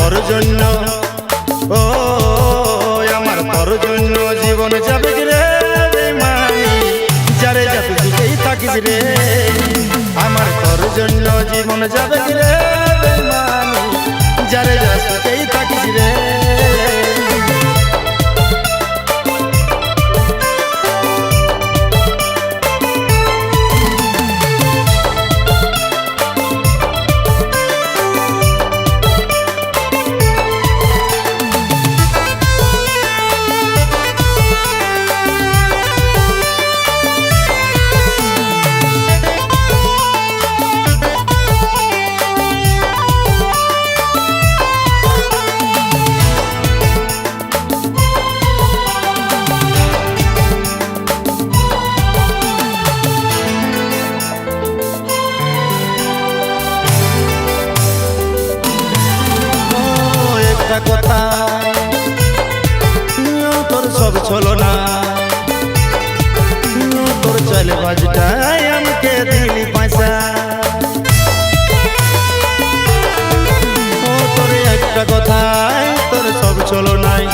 তোর জন্য ও আমার তোর জন্য জীবন যাবে রে বেঈমানি যারে যত দুটেই থাকিস রে আমার তোর জন্য জীবন যাবে রে বেঈমানি যারে যত দুটেই থাকিস রে কথা তোর সব ছলো না তোর চলে বাজটাই আমাকে দিলি পয়সা তোর একটা কথাই তোর সব ছলো নাই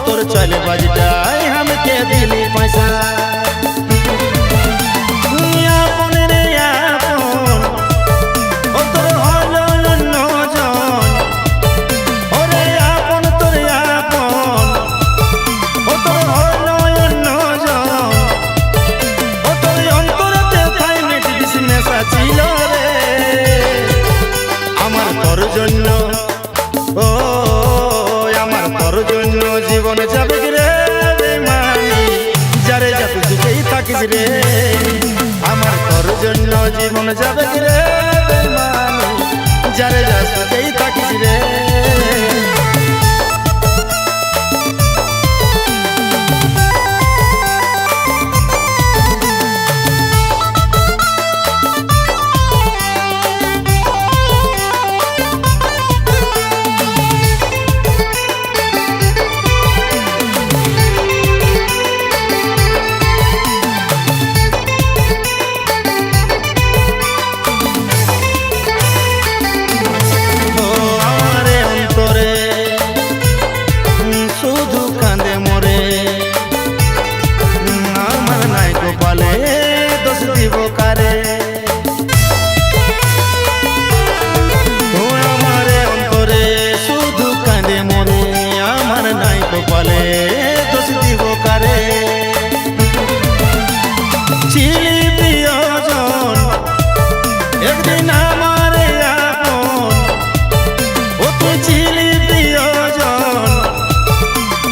তোর চলে বাজটাই আমাকে দিলি পয়সা ও আমার তোর জন্য জীবন যাবে রে বেঈমানি যারে যত দুটেই থাকিস রে আমার তোর জন্য জীবন যাবে রে বেঈমানি যারে যত দুটেই থাকিস রে বলে দোষ দিব কারে ছিলি প্রিয়জন একদিন আমার আপন ও তুই ছিলি প্রিয়জন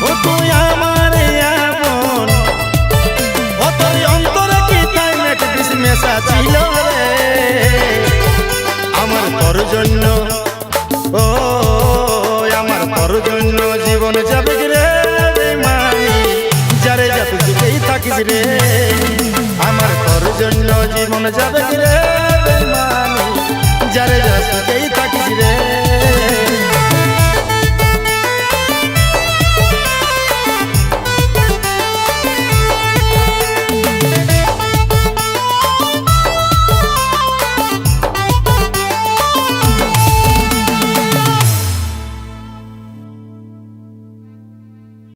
ও তুই আমার আপন ও তোর অন্তরে কি তাই মেঘ মেশা ছিল রে আমার তোর জন্য ও আমার তোর জন্য জীবন যাবে রে বেঈমানি যারে যত দুটেই থাকিস রে আমার তোর জন্য জীবন যাবে রে বেঈমানি যারে যত দুটেই থাকিস রে।